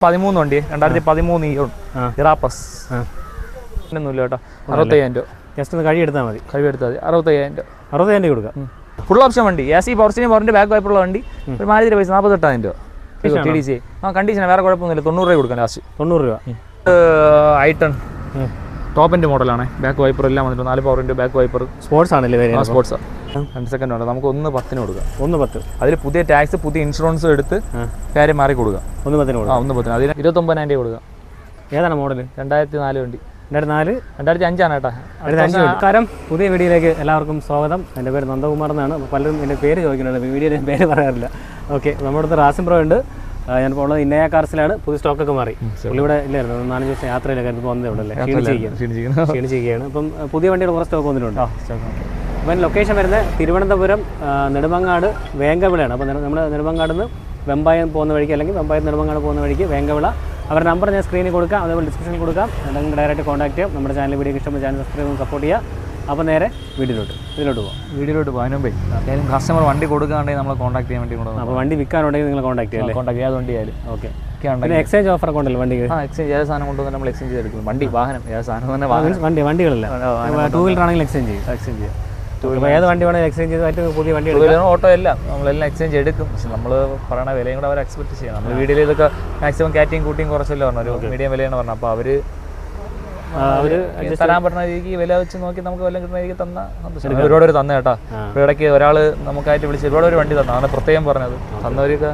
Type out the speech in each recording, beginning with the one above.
13 വണ്ടി 2013 ഇറാ പ്ലസ് ഒന്നുമില്ല കേട്ടോ 65,000 രൂപ. ജസ്റ്റ് ഒന്ന് കഴിയെടുത്താൽ മതി. 65,000 രൂപ കൊടുക്കാം. ഫുൾ ഓപ്ഷൻ വണ്ടി AC പവറിൻ്റെ ബാക്ക് വൈപ്പറുള്ള വണ്ടി. ഒരു മാരുതി പൈസ 48,000 രൂപ. TDC കണ്ടീഷനാണ്, വേറെ കുഴപ്പമൊന്നുമില്ല. 90 രൂപ കൊടുക്കാം ലാസ്റ്റ്. 90 രൂപ. i10 ടോപ്പ് എൻഡ് മോഡലാണ്. ബാക്ക് വൈപ്പർ എല്ലാം വന്നിട്ട് 4 പവറിൻ്റെ ബാക്ക് വൈപ്പർ. സ്പോർട്സ് ആണല്ലേ? സ്പോർട്സാണ്. 2 സെക്കൻഡ് ഉണ്ട്. നമുക്ക് 1,10 കൊടുക്കാം. 1,10. അതിൽ പുതിയ ടാക്സ് പുതിയ ഇൻഷുറൻസ് എടുത്ത് കാര്യം മാറി കൊടുക്കാം. 1,10 കൊടുക്കാം. 1,10. അതിന് 29,000 രൂപ കൊടുക്കാം. ഏതാണ് മോഡൽ? 2004 വണ്ടി. 2005 ആണ് കേട്ടോ. 2005. പുതിയ വീഡിയോയിലേക്ക് എല്ലാവർക്കും സ്വാഗതം. എൻ്റെ പേര് നന്ദകുമാർ എന്നാണ്. പലരും എൻ്റെ പേര് ചോദിക്കുന്നുണ്ട്, വീഡിയോയിൽ പേര് പറയാറില്ല. ഓക്കെ, നമ്മുടെ അടുത്ത് റാസിം ബ്രോ ഉണ്ട്. ഞാനിപ്പോൾ ഉള്ളത് ഇന്നയ കാർസിലാണ്. പുതിയ സ്റ്റോക്കൊക്കെ മാറി. പുള്ളിയുടെ ഇല്ലായിരുന്നു, 4 ദിവസം യാത്രയിലൊക്കെ പോകുന്നതേ ഉള്ളല്ലേ, ക്ഷീണിച്ചിരിക്കുകയാണ്. അപ്പം പുതിയ വണ്ടിയുടെ കുറേ സ്റ്റോക്ക് വന്നിട്ടുണ്ട്. അപ്പം ലൊക്കേഷൻ വരുന്നത് തിരുവനന്തപുരം നെടുമങ്ങാട് വേങ്കവിളയാണ്. അപ്പോൾ നമ്മൾ നെടുമങ്ങാട് നിന്ന് വെമ്പായം പോകുന്ന വഴിക്ക്, അല്ലെങ്കിൽ വെമ്പായം നെടുമങ്ങാട് പോകുന്ന വഴിക്ക് വേങ്കവിള. അവരുടെ നമ്പർ ഞാൻ സ്ക്രീനിൽ കൊടുക്കാം, അതേപോലെ ഡിസ്ക്രിപ്ഷനിൽ കൊടുക്കാം. അല്ലെങ്കിൽ ഡയറക്റ്റ് കോൺടാക്ട് ചെയ്യാം. നമ്മുടെ ചാനൽ വീഡിയോ ഇഷ്ടപ്പെടുന്ന ചാനൽ സബ്സ്ക്രൈബ് ചെയ്ത് സപ്പോർട്ട് ചെയ്യുക. അപ്പോൾ നേരെ ഇതിലോട്ട് പോകാം. അതിനുമ്പേ കസ്റ്റമർ വണ്ടി കൊടുക്കുകയാണെങ്കിൽ നമ്മളെ കോൺടാക്ട് ചെയ്യാൻ വേണ്ടി കൂടെ. അപ്പോൾ വണ്ടി വിൽക്കാനുണ്ടെങ്കിൽ നിങ്ങൾ കോൺടാക്ട് ചെയ്യാം. കോൺടാക്ട് ചെയ്യാതെ വണ്ടി ആയാലും ഓക്കെ. പിന്നെ എക്സ്ചേഞ്ച് ഓഫർ ഒക്കെ ഉണ്ടല്ലോ വണ്ടിക്ക്? എക്സ്ചേഞ്ച് ഏത് സാധനം കൊണ്ടുവന്ന് നമ്മൾ എക്സ്ചേഞ്ച് ചെയ്തെടുക്കും. വണ്ടി വാഹനം ഏത് സാധനം തന്നെ വണ്ടികളല്ല. 2 വീലർ ആണെങ്കിൽ എക്സ്ചേഞ്ച് ചെയ്യാം. ഏത് വണ്ടി വേണമെങ്കിൽ എക്സ്ചേഞ്ച് ചെയ്തായിട്ട് പുതിയ വണ്ടി ഓട്ടോ എല്ലാം നമ്മളെല്ലാം എക്സ്ചേഞ്ച് എടുക്കും. പക്ഷെ നമ്മൾ പറയണ വിലയും കൂടെ അവർ എക്സ്പെക്ട് ചെയ്യണം. നമ്മൾ വീഡിയോയിൽ ഇതൊക്കെ മാക്സിമം കാറ്റിയും കൂട്ടിയും കുറച്ചല്ലോ പറഞ്ഞു, ഒരു മീഡിയം വിലയാണ് പറഞ്ഞത്. അപ്പോൾ അവർ തരാൻ പറ്റുന്ന രീതിക്ക് വില വെച്ച് നോക്കി നമുക്ക് വില കിട്ടുന്ന രീതിക്ക് തന്ന ഒരുപാട് ഒരു തന്ന കേട്ടോ. ഇപ്പോൾ ഇടയ്ക്ക് ഒരാൾ നമുക്കായിട്ട് വിളിച്ച് ഒരുപാട് ഒരു വണ്ടി തന്നു. അതാണ് പ്രത്യേകം പറഞ്ഞത്. തന്നവരൊക്കെ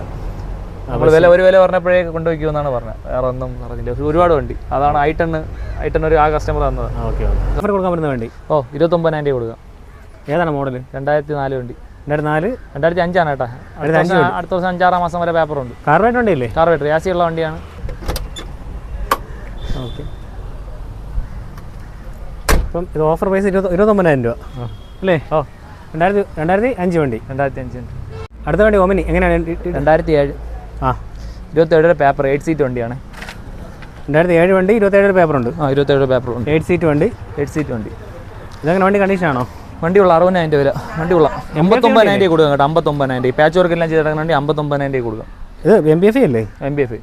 നമ്മൾ ഒരു വില പറഞ്ഞപ്പോഴേ കൊണ്ടുവയ്ക്കുമെന്നാണ് പറഞ്ഞത്. വേറെ ഒന്നും പറഞ്ഞില്ല. ഒരുപാട് വണ്ടി. അതാണ് i10 ഒരു ആ കസ്റ്റമർ തന്നത്. ഓക്കെ, ഓഫർ കൊടുക്കാൻ പറ്റുന്ന വണ്ടി 29,000 രൂപ കൊടുക്കാം. ഏതാണ് മോഡൽ? 2004 വണ്ടി. 2005 ആണ് കേട്ടോ. അടുത്ത ദിവസം 5-6 മാസം വരെ പേപ്പറുണ്ട്. കാർബറേറ്റർ വണ്ടിയില്ലേ? കാർബറേറ്റർ AC ഉള്ള വണ്ടിയാണ്. ഓക്കെ, അപ്പം ഇത് ഓഫർ പ്രൈസ് 29,000 രൂപ അല്ലേ? 2005 വണ്ടി. 2005. അടുത്ത വണ്ടി ഒമിനി എങ്ങനെയാണ്? 2007. 27 പേപ്പർ 8 സീറ്റ് വണ്ടിയാണ്. 2007 വണ്ടി. 27 പേപ്പറുണ്ട്. 27 പേപ്പറുണ്ട്. 8 സീറ്റ് വണ്ടി. ഇതങ്ങനെ വണ്ടി കണ്ടീഷനാണോ? വണ്ടിയുള്ള 60,000 വില. വണ്ടിയുള്ള 59,000 കൊടുക്കാം കേട്ടോ. 59,000. പാച്ച് വർക്ക് എല്ലാം ചെയ്തിടങ്ങാൻ വേണ്ടി 59,000 കൊടുക്കാം. ഇത് MBF അല്ലേ? MBF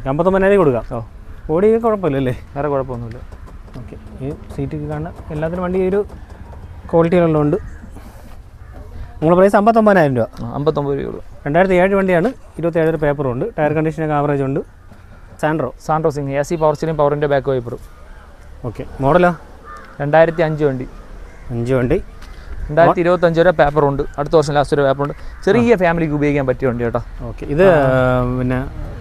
59,000 കൊടുക്കാം. ഓടി കുഴപ്പമില്ല അല്ലേ? വേറെ കുഴപ്പമൊന്നുമില്ല. ഓക്കെ, ഈ സീറ്റ് കാണാൻ എല്ലാത്തിനും വണ്ടി ഒരു ക്വാളിറ്റികളുണ്ട്. നിങ്ങളുടെ പ്രൈസ് 59,000 രൂപ. 59 രൂപ. 2007 വണ്ടിയാണ്. 27 പേപ്പറുണ്ട്. ടയർ കണ്ടീഷനൊക്കെ ആവറേജ് ഉണ്ട്. സാൻഡ്രോ സിംഗ് AC പവറിൻ്റെ ബാക്ക് വൈപ്പറും. ഓക്കെ, മോഡലോ? 2005 വണ്ടി. 5 വണ്ടി. 2025 വരെ പേപ്പറുണ്ട്. അടുത്ത വർഷം ലാസ്റ്റ് വരെ പേപ്പറുണ്ട്. ചെറിയ ഫാമിലിക്ക് ഉപയോഗിക്കാൻ പറ്റിയ വണ്ടി കേട്ടോ. ഓക്കെ, ഇത് പിന്നെ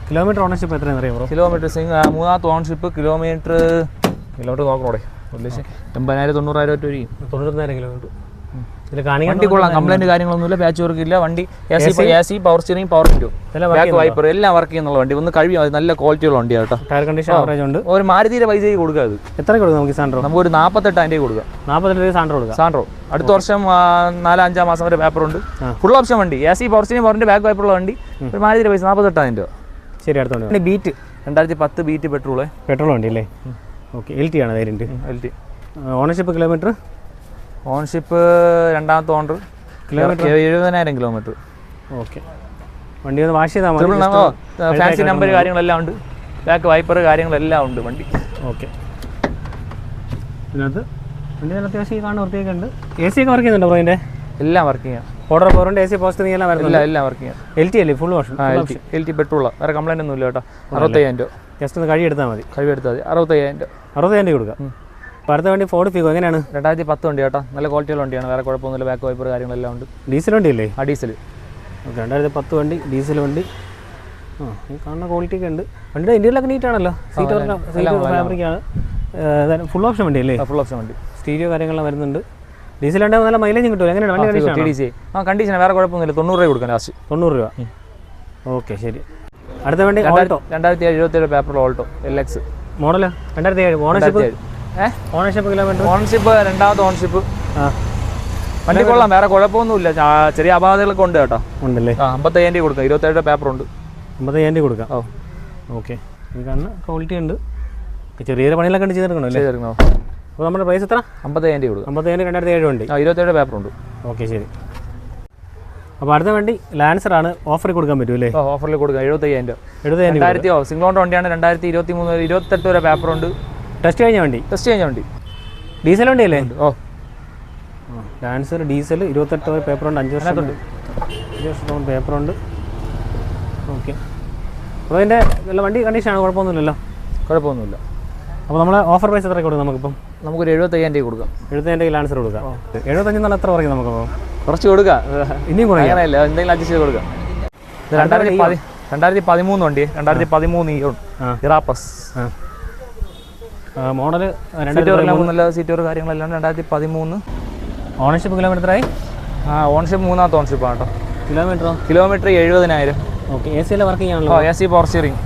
കിലോമീറ്റർ ഓണർഷിപ്പ് എത്രയാണെന്ന് അറിയാമോ? കിലോമീറ്റർ മൂന്നാമത്തെ ഓണർഷിപ്പ്. കിലോമീറ്റർ നോക്കണോടെ 80,000 90,000 രൂപ വരും. 91,000 കിലോമീറ്റർ. വണ്ടി കൊള്ളാം. കംപ്ലൈൻറ്റ് കാര്യങ്ങളൊന്നുമില്ല. പാച്ച് വർക്ക് ഇല്ല. വണ്ടി AC power steering power window back wiper എല്ലാം വർക്ക് ചെയ്യുന്നുള്ള വണ്ടി. ഒന്ന് കഴിയും. നല്ല ക്വാളിറ്റിയുള്ള വണ്ടിയാണ് കേട്ടോ. ടയർ കണ്ടീഷൻ ആവറേജ് ഉണ്ട്. ഒരു മാരുതിയുടെ പൈസയ്ക്ക് കൊടുക്കുക. അത് എത്ര കൊടുക്കും നമുക്ക്? സാൻഡ്രോ നമുക്കൊരു 48,000 കൊടുക്കാം. 48,000 സാൻഡ്രോ കൊടുക്കാം. സാൻഡ്രോ അടുത്ത വർഷം 4-5 മാസം വരെ പേപ്പറുണ്ട്. ഫുൾ ഓപ്ഷൻ വണ്ടി. AC പവറിൻ്റെ ബാക്ക് വൈപ്പറുള്ള വണ്ടി. ഒരു മാരുതിയുടെ പൈസ 48,000 രൂപ. ശരി, അടുത്ത ബീറ്റ് 2010 ബീറ്റ് പെട്രോൾ വണ്ടി അല്ലേ? ഓക്കെ, LT ആണ് വേരിയൻറ്റ്. LT. ഓണർഷിപ്പ് രണ്ടാമത്തെ ഓണർ. Kilometre 70,000 kilometre. ഓക്കെ, വണ്ടി ഒന്ന് വാഷ് ചെയ്താൽ മതി. ഫാൻസി നമ്പർ കാര്യങ്ങളെല്ലാം ഉണ്ട്. ബാക്ക് വൈപ്പർ കാര്യങ്ങളെല്ലാം ഉണ്ട് വണ്ടി. ഓക്കെ, ഇതിനകത്ത് വണ്ടി നല്ല അത്യാവശ്യം കാണുന്ന വൃത്തിയൊക്കെ ഉണ്ട്. AC ഒക്കെ വർക്ക് ചെയ്യുന്നുണ്ടോ? അതിൻ്റെ എല്ലാം വർക്ക് ചെയ്യാം. ഓർഡർ പോറുണ്ട്. AC പോസ്റ്റ് എല്ലാം വരുന്നില്ല. എല്ലാം വർക്ക് ചെയ്യാം. LT അല്ലേ? Full option. LT പെട്രോളാണ്. വേറെ കംപ്ലൈൻ്റ് ഒന്നും ഇല്ല കേട്ടോ. 65,000 രൂപ. ജസ്റ്റ് ഒന്ന് കഴിയെടുത്താൽ മതി. 65,000 രൂപ. 60,000 കൊടുക്കാം. അടുത്ത വണ്ടി ഫോർഡ് ഫിഗോ എങ്ങനെയാണ്? 2010 വണ്ടി കേട്ടോ. നല്ല ക്വാളിറ്റിയുള്ള വണ്ടിയാണ്. വേറെ കുഴപ്പമൊന്നുമില്ല. ബാക്ക് വൈപ്പർ കാര്യങ്ങളെല്ലാം ഉണ്ട്. ഡീസൽ വണ്ടി അല്ലേ? ഡീസൽ. ഓക്കെ, 2010 വണ്ടി ഡീസൽ വണ്ടി. ഈ കാണുന്ന ക്വാളിറ്റി ഒക്കെ ഉണ്ട്. വണ്ടിയുടെ ഇന്ത്യയിലൊക്കെ നീറ്റാണല്ലോ. സീറ്റ് ഫാബ്രിക്കാണ്. ഫുൾ ഓപ്ഷൻ വണ്ടി അല്ലേ? ഫുൾ ഓപ്ഷൻ വണ്ടി. സ്റ്റീരിയോ കാര്യങ്ങളെല്ലാം വരുന്നുണ്ട്. ഡീസൽ ഉണ്ടെങ്കിൽ നല്ല മൈലേജും കിട്ടുമല്ലോ. എങ്ങനെയാണ് വണ്ടി കണ്ടീഷൻ? TDC കണ്ടീഷൻ വേറെ കുഴപ്പമൊന്നുമില്ല. 90 രൂപ കൊടുക്കാം ലാസ്റ്റ്. 90 രൂപ. ഓക്കെ, ശരി. അടുത്ത വണ്ടി 2027 paper Alto LX model. 2007. Ownership kilometre. Ownership രണ്ടാമത്തെ ഓണർഷിപ്പ്. വണ്ടി കൊള്ളാം. വേറെ കുഴപ്പമൊന്നുമില്ല. ചെറിയ അപാകതകളൊക്കെ ഉണ്ട് കേട്ടോ. ഉണ്ടല്ലേ? 55,000 കൊടുക്കാം. 27 പേപ്പറുണ്ട്. 55,000 കൊടുക്കാം. ഓക്കെ, ഈ കാണുന്ന ക്വാളിറ്റി ഉണ്ട്. ചെറിയൊരു പണികളൊക്കെ ഉണ്ട് ചെയ്തെടുക്കണോ? ചെയ്തെടുക്കണോ? അപ്പോൾ നമ്മുടെ പ്രൈസ് എത്ര? 50,000 കൊടുക്കും. 50,000. 2007 വണ്ടി. 27 പേപ്പറുണ്ട്. ഓക്കെ, ശരി. അപ്പോൾ അടുത്ത വണ്ടി ലാൻസറാണ്. ഓഫറിൽ കൊടുക്കാൻ പറ്റുമല്ലേ? ഓഫറിൽ കൊടുക്കാം 75,000 രൂപ. 75,000 സിംഗിൾ ഓൺ വണ്ടിയാണ്. 2023 28 വരെ പേപ്പറുണ്ട്. ടെസ്റ്റ് കഴിഞ്ഞ വണ്ടി? ടെസ്റ്റ് കഴിഞ്ഞ വണ്ടി. ഡീസൽ വണ്ടി അല്ലേ? ലാൻസർ ഡീസൽ 28 വരെ പേപ്പറുണ്ട്. 5 വർഷമുണ്ട്. 5 വർഷം പേപ്പറുണ്ട്. ഓക്കെ. അപ്പോൾ അതിൻ്റെ നല്ല വണ്ടി കണ്ടീഷനാണ്, കുഴപ്പമൊന്നുമില്ലല്ലോ? കുഴപ്പമൊന്നുമില്ല. അപ്പോൾ നമ്മൾ ഓഫർ പ്രൈസ് എത്ര കൊടുക്കും നമുക്കിപ്പം? നമുക്കൊരു 75,000 രൂപ കൊടുക്കാം. 75,000 ലാൻസർ കൊടുക്കാം. 75 എന്നാൽ എത്ര പറയും നമുക്കപ്പോൾ? കുറച്ച് കൊടുക്കാം, ഇനിയും കുറയും. അങ്ങനെയല്ല, എന്തെങ്കിലും അഡ്ജസ്റ്റ് ചെയ്ത് കൊടുക്കാം. 2013 വണ്ടി. 2013 ഇറാ പ്ലസ് മോഡൽ. നല്ല സീറ്റോർ കാര്യങ്ങളെല്ലാം 2013. ഓണർഷിപ്പ് കിലോമീറ്ററായി? ഓണർഷിപ്പ് 3ാമത്തെ ഓണർഷിപ്പാണ് കേട്ടോ. കിലോമീറ്ററോ? കിലോമീറ്റർ 70,000. ഓക്കെ. എ സിയിലെ വർക്കിംഗ് ആണല്ലോ? AC പവർ സ്റ്റിയറിംഗ്,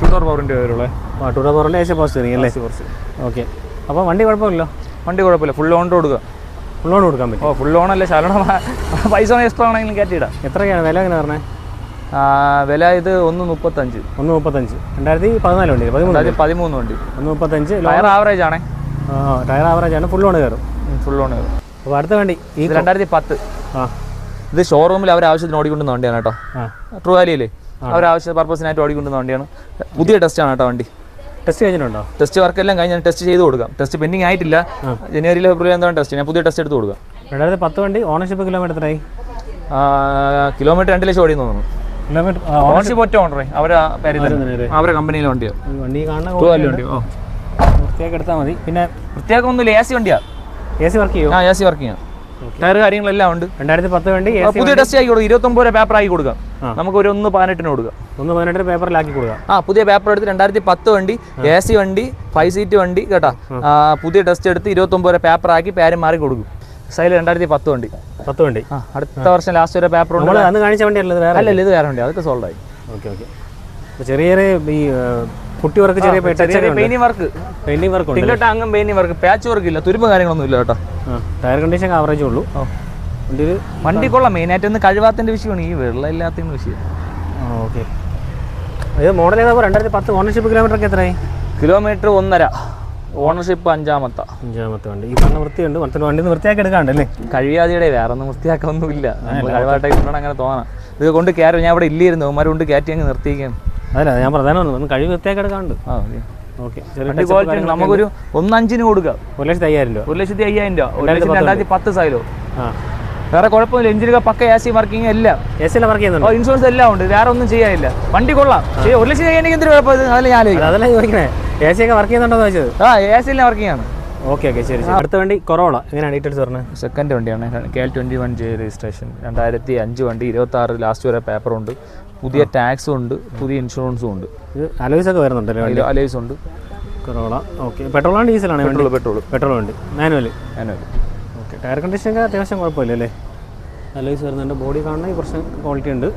2 ഡോർ പവറിൻ്റെ വരുള്ളൂ. 2 ഡോർ പവറിൻ്റെ AC പവർ സ്റ്റിയറിംഗ് അല്ലേ? ഓക്കെ. അപ്പോൾ വണ്ടി കുഴപ്പമില്ലല്ലോ? വണ്ടി കുഴപ്പമില്ല. ഫുൾ ഓൺ കൊടുക്കുക. ഫുൾ ഓൺ കൊടുക്കാൻ പറ്റും? ഫുൾ ഓൺ അല്ലേ, ശാലം പൈസ എക്സ്ട്രാ ആണെങ്കിലും കയറ്റിയിടാം. എത്രയാണ് വില? എങ്ങനെ പറഞ്ഞേ വില? ഇത് 135. 135. 2014 വണ്ടി? 2013 വണ്ടി. 135. ടയർ ആവറേജ് ആണേ. ടയർ ആവറേജ് ആണ്. ഫുൾ ഓൺ കയറും? ഫുൾ ഓൺ കയറും. അപ്പോൾ അടുത്ത വണ്ടി 2010. ഇത് ഷോറൂമിൽ അവർ ആവശ്യത്തിന് ഓടിക്കൊണ്ടുവന്ന വണ്ടിയാണ് കേട്ടോ. ട്രൂ വാലിയല്ലേ, അവർ ആവശ്യ പർപ്പസിനായിട്ട് ഓടിക്കൊണ്ടുവന്ന വണ്ടിയാണ്. പുതിയ ടെസ്റ്റാണ് കേട്ടോ വണ്ടി. ടെസ്റ്റ് കഴിഞ്ഞിട്ടുണ്ടോ? ടെസ്റ്റ് വർക്കെല്ലാം കഴിഞ്ഞ് ടെസ്റ്റ് ചെയ്ത് കൊടുക്കാം. ടെസ്റ്റ് പെൻഡിങ് ആയിട്ടില്ല. ജനുവരിയിൽ ഫെബ്രുവരി എന്താണ് ടെസ്റ്റ്. ഞാൻ പുതിയ ടെസ്റ്റ് എടുത്ത് കൊടുക്കാം. 2010 വണ്ടി. ഓണർഷിപ്പ് കിലോമീറ്ററായി? കിലോമീറ്റർ 2 ലക്ഷം ഓടിയെന്ന് തോന്നുന്നു. കിലോമീറ്റർ ഓണർഷിപ്പ് ഒറ്റ ഓണറേ, അവരെ കമ്പനിയിലെ വണ്ടിയാണ്. വണ്ടി കാണാൻ വണ്ടി വൃത്തിയാക്കി എടുത്താൽ മതി. പിന്നെ പ്രത്യേകമൊന്നുമില്ല, AC വണ്ടിയാണ്. AC വർക്ക് ചെയ്യും? AC വർക്ക് ചെയ്യാം. ടയർ കാര്യങ്ങളെല്ലാം ഉണ്ട്. 2010 വണ്ടി. പുതിയ ടെസ്റ്റ് ആക്കി കൊടുക്കും. 29 രൂപ പേപ്പർ ആക്കി കൊടുക്കാം. നമുക്ക് ഒരു 1.18 കൊടുക്കാം. 1.18 പേപ്പറിലാക്കി കൊടുക്കാം. പുതിയ പേപ്പർ എടുത്ത് 2010 വണ്ടി, AC വണ്ടി, 5 സീറ്റ് വണ്ടി കേട്ടാ. പുതിയ ടെസ്റ്റ് എടുത്ത് 29 രൂപ പേപ്പർ ആക്കി പേരും മാറി കൊടുക്കും. സൈഡിൽ 2010 വണ്ടി. 10 വണ്ടി. അടുത്ത വർഷം ലാസ്റ്റ് വരെ പേപ്പർ ഉണ്ട്. അന്ന് കാണിച്ച വണ്ടി അല്ലത്? വേറെ അല്ലല്ല, ഇത് വേറെ വണ്ടി. അതൊക്കെ സോൾവ് ആയി. ഓക്കെ. ഓക്കെ. ചെറിയ ചെറിയ ഈ കുട്ടി വർക്ക്, ചെറിയ പെയിന്റിംഗ് വർക്ക്. പെയിന്റിംഗ് വർക്ക് ഉണ്ട്. ഇങ്ങോട്ട് അങ്ങും പെയിന്റിംഗ് വർക്ക്. പാച്ച് വർക്ക് ഇല്ല, തുരുമ്പ് കാര്യങ്ങളൊന്നും ഇല്ല കേട്ടോ. ടയർ കണ്ടീഷൻ ആവറേജ് ഉള്ളൂ. വണ്ടി കൊള്ളാം. മെയിനായിട്ട് ഒന്ന് കഴിവാത്തതിൻ്റെ വിഷയമാണ്, ഈ വെള്ളം ഇല്ലാത്തതിൻ്റെ വിഷയം. ഓക്കെ. ഇത് മോഡൽ ഏതാ? 2010. ഓണർഷിപ്പ് കിലോമീറ്റർ ഒക്കെ എത്രയായി? കിലോമീറ്റർ 1.5. ഓണർഷിപ്പ് 5ാമത്തെ വണ്ടി. ഈ പറഞ്ഞ വൃത്തിയുണ്ട്. മറ്റൊരു വണ്ടി വൃത്തിയാക്കി എടുക്കാണ്ടല്ലേ? കഴിയാതെയുടെ വേറെ ഒന്നും വൃത്തിയാക്കൊന്നുമില്ല. കഴിവാട്ടായിട്ട് അങ്ങനെ തോന്നാം. ഇത് കൊണ്ട് കയറി ഞാൻ ഇവിടെ ഇല്ലായിരുന്നു, അവന്മാർ കൊണ്ട് കയറ്റി അങ്ങ് നിർത്തിയിരിക്കുകയാണ്. അതല്ല ഞാൻ പ്രധാനമൊന്നും ഒന്ന് കഴിവ് വൃത്തിയാക്കി എടുക്കാണ്ട്. ഓക്കെ. നമുക്കൊരു 1.5 കൊടുക്കാം. 1,05,000 രൂപ. 1,05,000 രൂപ. 2010 സൈലോ. വേറെ കുഴപ്പമില്ല. എഞ്ചിനൊക്കെ പക്ക AC വർക്കിംഗ് എല്ലാം. AC വർക്ക് ചെയ്യുന്നുണ്ടോ? ഇൻഷുറൻസ് എല്ലാം ഉണ്ട്. വേറെ ഒന്നും ചെയ്യാനില്ല. വണ്ടി കൊള്ളാം. 1,00,000 എന്തൊരു കുഴപ്പം? അതല്ല ചോദിക്കണേ. AC ഒക്കെ വർക്ക് ചെയ്യുന്നുണ്ടോ ചോദിച്ചത്? AC എല്ലാം വർക്കിംഗ് ആണ്. ഓക്കെ. ഓക്കെ. ശരി. അടുത്ത വണ്ടി കൊറോള. എങ്ങനെയാണ് ഡീറ്റെയിൽസ് പറഞ്ഞത്? സെക്കൻഡ് വണ്ടിയാണ്. KL21J registration. 2005 വണ്ടി. 26 ലാസ്റ്റ് വരെ പേപ്പറുണ്ട്. പുതിയ ടാക്സും ഉണ്ട്, പുതിയ ഇൻഷുറൻസും ഉണ്ട്. ഇത് അലോയ്സ് ഒക്കെ വരുന്നുണ്ടല്ലോ? അലോയ്സ് ഉണ്ട്. കൊറോള. ഓക്കെ. പെട്രോൾ ആണ് ഡീസലാണ്? പെട്രോൾ ഉണ്ട്. മാനുവൽ. ഓക്കെ. ടയർ കണ്ടീഷനൊക്കെ അത്യാവശ്യം കുഴപ്പമില്ല അല്ലേ? അലോയ്സ് വരുന്നുണ്ട്. ബോഡി കാണുന്ന ഈ പ്രശ്നം ക്വാളിറ്റി ഉണ്ട്.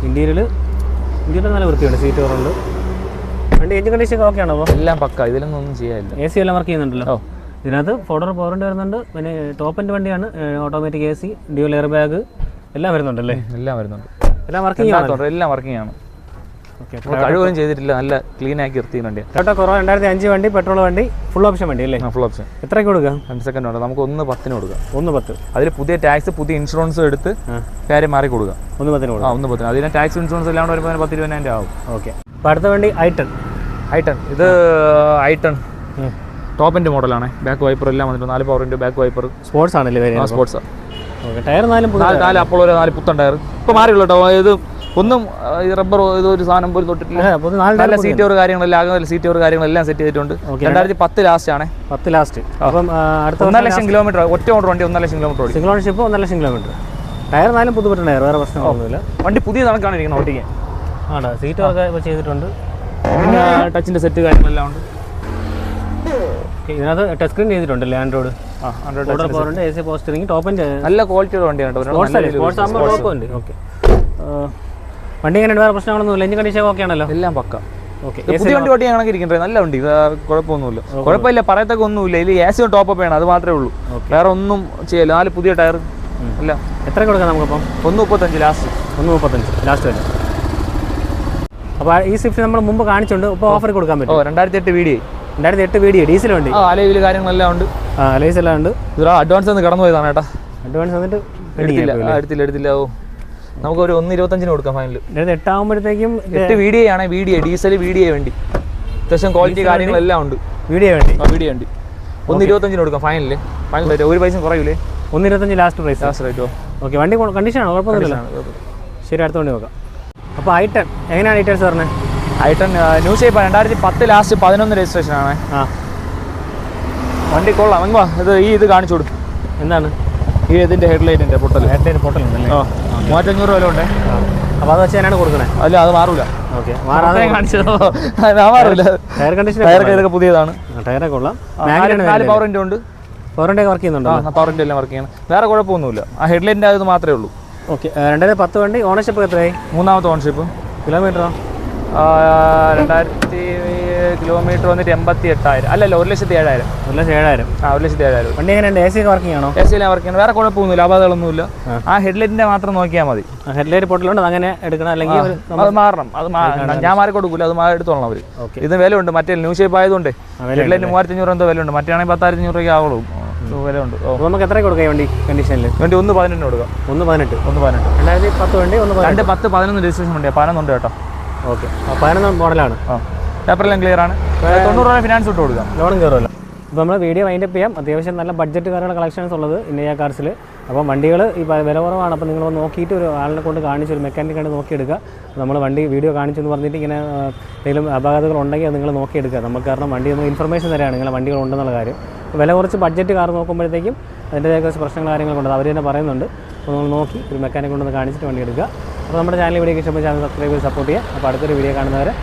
ഇന്ത്യയിൽ നല്ല വൃത്തിയുണ്ട്. സീറ്റ് കവറുണ്ട്. വണ്ടി എഞ്ചിൻ കണ്ടീഷൻ ഓക്കെ ആണോ? എല്ലാം പക്ക. ഇതിലൊന്നും ഒന്നും ചെയ്യാനില്ല. AC എല്ലാം വർക്ക് ചെയ്യുന്നുണ്ടല്ലോ? ഇതിനകത്ത് 4 ഡോർ പവറിൻ്റെ വരുന്നുണ്ട്. പിന്നെ ടോപ്പ് എൻഡ് വണ്ടിയാണ്. Automatic AC, dual air bag എല്ലാം വരുന്നുണ്ടല്ലേ? എല്ലാം വരുന്നുണ്ട്. എല്ലാം വർക്കിംഗ് ആണ്? എല്ലാം വർക്കിംഗ് ആണ്. കഴിവൊന്നും ചെയ്തിട്ടില്ല. നല്ല ക്ലീൻ ആക്കി നിർത്തിയ വണ്ടിയാണ്. ടൊയോട്ട കൊറോള 2005 വണ്ടി. പെട്രോൾ വണ്ടി. ഫുൾ ഓപ്ഷൻ വണ്ടി അല്ലേ? Full option. എത്രയ്ക്ക് കൊടുക്കാം? 2 സെക്കൻഡ് ഉണ്ട്. നമുക്ക് 1.10 കൊടുക്കാം. 1.10. അതിൽ പുതിയ ടാക്സ്, പുതിയ ഇൻഷുറൻസും എടുത്ത് കാര്യം മാറി കൊടുക്കാം. 1.10 കൊടുക്കാം. 1.10. അതിന് ടാക്സ് ഇൻഷുറൻസ് എല്ലാം വരുമ്പോൾ 10-20,000 ആവും. ഓക്കെ. അപ്പോൾ അടുത്ത വണ്ടി i10. ഇത് i10 ടോപ്പ് എൻഡ് മോഡലാണ്. ബാക്ക് വൈപ്പർ എല്ലാം വന്നിട്ട് 4 പവറിൻ്റെ ബാക്ക് വൈപ്പർ. സ്പോർട്സ് ആണല്ലേ? സ്പോർട്സ്. ഓക്കെ. ടയർ 4 അപ്പോൾ 4 പുത്തൻ ടയർ ഇപ്പോൾ മാറിയുള്ളൂ കേട്ടോ. ഇത് ഒന്നും റബ്ബർ ഇതൊരു സാധനം പോലും തൊട്ടിട്ടില്ല. നല്ല സീറ്റ് ഒരു കാര്യങ്ങളെല്ലാം സീറ്റ് ഒരു കാര്യങ്ങളെല്ലാം സെറ്റ് ചെയ്തിട്ടുണ്ട്. 2010 ലാസ്റ്റ് ആണ്. 10 ലാസ്റ്റ്. അപ്പം അടുത്ത 1,00,000 കിലോമീറ്റർ ഒറ്റ ഓർഡർ വണ്ടി. 1,00,000 kilometre. Single ownership 1,00,000 kilometre. Tyre 4 പുതുപുത്തൻ ടയർ. വേറെ പ്രശ്നമൊന്നുമില്ല. വണ്ടി പുതിയ കണക്കാണ് ഇരിക്കുന്നത് ഓട്ടിക്കാൻ. ആണോ? സീറ്റ് ഒക്കെ ചെയ്തിട്ടുണ്ട്. പിന്നെ ടച്ചിൻ്റെ സെറ്റ് കാര്യങ്ങളെല്ലാം ഉണ്ട്. ഇതിനകത്ത് ടച്ച് സ്ക്രീൻ ചെയ്തിട്ടുണ്ടല്ലേ? ആൻഡ്രോയിഡ്. പവറുണ്ട്. AC power steering. Top end നല്ല ക്വാളിറ്റിയുള്ള വണ്ടിയാണ്. സ്പോർട്സ് ആകുമ്പോൾ ടോപ്പ് ഉണ്ട്. ഓക്കെ. വണ്ടി എങ്ങനെയാണ്? വേറെ പ്രശ്നങ്ങളൊന്നുമില്ല. എഞ്ചിൻ കണ്ടീഷൻ ഓക്കെ ആണല്ലോ? എല്ലാം പക്ക. ഓക്കെ. പുതിയ വണ്ടി ഓട്ടി കണക്ക് ഇരിക്കുന്നത് നല്ല വണ്ടി. കുഴപ്പമൊന്നുമില്ല. കുഴപ്പമില്ല, പറയത്തൊക്കെ ഒന്നുമില്ല. ഇതിൽ AC ടോപ്പ് അപ്പ് ചെയ്യണം, അത് മാത്രമേ ഉള്ളൂ. വേറെ ഒന്നും ചെയ്യില്ല. 4 പുതിയ ടയർ അല്ല. എത്ര കൊടുക്കാം നമുക്കപ്പം? 1.35 ലാസ്റ്റ്. 1.35 ലാസ്റ്റ് വരെ. അപ്പോൾ ഈ സ്വിഫ്റ്റ് നമ്മൾ മുമ്പ് കാണിച്ചുണ്ട്. ഇപ്പോൾ ഓഫർ കൊടുക്കാൻ പറ്റും. 2008 വീഡിയോ. 2008 വീഡിയോ. ഡീസൽ വണ്ടി. അലവിൽ കാര്യങ്ങളെല്ലാം ഉണ്ട്. അലൈസ് എല്ലാം ഉണ്ട്. ഇത് അഡ്വാൻസ് ഒന്ന് കടന്നു പോയതാണ് കേട്ടോ. അഡ്വാൻസ് വന്നിട്ട് എടുത്തില്ല. ഓ നമുക്കൊരു 1.25 കൊടുക്കാം ഫൈനൽ. 8 ആകുമ്പോഴത്തേക്കും 8 വീഡിയോ ആണ്. ഡീസൽ വീഡിയോ വേണ്ടി അത്യാവശ്യം ക്വാളിറ്റി കാര്യങ്ങളെല്ലാം ഉണ്ട്. വീഡിയോ വണ്ടി 1.25 കൊടുക്കാം ഫൈനൽ റേറ്റ്. ഒരു പൈസ കുറയൂലേ? 1.25 ലാസ്റ്റ് റേറ്റോ? ഓക്കെ, വണ്ടി കണ്ടീഷനാണോ? കുഴപ്പമൊന്നുമില്ല. ശരി, അടുത്ത വണ്ടി നോക്കാം. അപ്പോൾ i10 എങ്ങനെയാണ് ഡീറ്റെയിൽസ് പറഞ്ഞത്? i10 new shape 2010 last 11 registration ആണ്. വണ്ടി കൊള്ളാം. അങ്ങ് ഇത് കാണിച്ചു കൊടുക്കും. എന്താണ് ഇതിൻ്റെ ഹെഡ്ലൈറ്റിൻ്റെ പൊട്ടലുണ്ടല്ലേ? 3500 വില ഉണ്ട്. അപ്പോൾ അത് വെച്ച് തന്നെയാണ് കൊടുക്കണേ? അല്ല, അത് മാറൂല. ഓക്കെ, മാറാതെ കാണിച്ചതോ? മാറൂല. ടയർ കണ്ടീഷൻ ഇതൊക്കെ പുതിയതാണ്. ടയറൊക്കെ കൊള്ളാം. 4 പവർ വിൻഡോ ഉണ്ട്. പവർ വിൻഡോ വർക്ക് ചെയ്യുന്നുണ്ടോ? പവർ വിൻഡോ എല്ലാം വർക്ക് ചെയ്യണം. വേറെ കുഴപ്പമൊന്നുമില്ല. ആ ഹെഡ്ലൈറ്റിൻ്റെ അത് മാത്രമേ ഉള്ളൂ. ഓക്കെ, 2010 വണ്ടി. ഓണർഷിപ്പ് എത്രയായി? 3ാമത്തെ ഓണർഷിപ്പ്. കിലോമീറ്ററോ? 2000 കിലോമീറ്റർ വന്നിട്ട് 88,000. അല്ലല്ല, 1,07,000. 1,07,000. 1,07,000. വണ്ടി എങ്ങനെയുണ്ട്? AC ഒക്കെ വർക്കിംഗ് ആണോ? AC എല്ലാം വർക്ക് ചെയ്യണം. വേറെ കുഴപ്പമൊന്നുമില്ല, അപകടങ്ങളൊന്നുമില്ല. ആ ഹെഡ്ലൈറ്റിൻ്റെ മാത്രം നോക്കിയാൽ മതി. ഹെഡ്ലൈറ്റ് പൊട്ടലുണ്ട്, അങ്ങനെ എടുക്കണം. അല്ലെങ്കിൽ അത് മാറണം. ഞാൻ മാറി കൊടുക്കില്ല, അത് എടുത്തോളണം അവർ. ഇത് വില ഉണ്ട്. മറ്റേ ന്യൂ ഷേപ്പ് ആയതുകൊണ്ട് ഹെഡ്ലൈറ്റ് 3,500 എന്തോ വില ഉണ്ട്. മറ്റാണെങ്കിൽ 10,500 രൂപയ്ക്ക് ആവുള്ളൂ. വില ഉണ്ട്. നമുക്ക് എത്ര കൊടുക്കാം ഈ വണ്ടി കണ്ടീഷനിൽ? വണ്ടി 1.18 കൊടുക്കാം. 1.18. 2010 വണ്ടി 210 11 രജിസ്ട്രേഷൻ വണ്ടിയാണ്. 11 ഉണ്ട് കേട്ടോ. ഓക്കെ, 11 മോഡലാണ്. പേപ്പറെല്ലാം ക്ലിയർ ആണ്. 90 രൂപ ഫിനാൻസ് ഇട്ട് കൊടുക്കാം. ലോണും കയറുമല്ലോ. ഇപ്പോൾ നമ്മൾ വീഡിയോ വൈൻഡപ്പ് ചെയ്യാം. അത്യാവശ്യം നല്ല ബഡ്ജറ്റ് കാറുകളുടെ കളക്ഷൻസ് ഉള്ളത് ഇന്നോവ കാർസിൽ. അപ്പം വണ്ടികൾ ഈ വില കുറവാണ്. അപ്പോൾ നിങ്ങൾ നോക്കിയിട്ട് ഒരു ആളിനെ കൊണ്ട് കാണിച്ച് ഒരു മെക്കാനിക്കായിട്ട് നോക്കിയെടുക്കുക. നമ്മൾ വണ്ടി വീഡിയോ കാണിച്ചു എന്ന് പറഞ്ഞിട്ട് ഇങ്ങനെ എന്തെങ്കിലും അപകടങ്ങൾ ഉണ്ടെങ്കിൽ അത് നിങ്ങൾ നോക്കിയെടുക്കുക. നമുക്ക് കാരണം വണ്ടി നമ്മൾ ഇൻഫർമേഷൻ തരാണ് നിങ്ങളെ വണ്ടികളുണ്ടെന്നുള്ള കാര്യം. വില കുറച്ച് ബഡ്ജറ്റ് കാർ നോക്കുമ്പോഴത്തേക്കും അതിൻ്റെതായ കുറച്ച് പ്രശ്നങ്ങൾ കാര്യങ്ങളുണ്ട്. അവർ തന്നെ പറയുന്നുണ്ട്. അപ്പോൾ നമ്മൾ നോക്കി ഒരു മെക്കാനിക് കൊണ്ടൊന്ന് കാണിച്ചിട്ട് വണ്ടി എടുക്കുക. അപ്പോൾ നമ്മുടെ ചാനൽ വീഡിയോ ഇഷ്ടപ്പെടുമ്പോൾ ചാനൽ സബ്സ്ക്രൈബ് ചെയ്ത് സപ്പോർട്ട് ചെയ്യുക. അപ്പോൾ അടുത്തൊരു വീഡിയോ കാണുന്നവരെ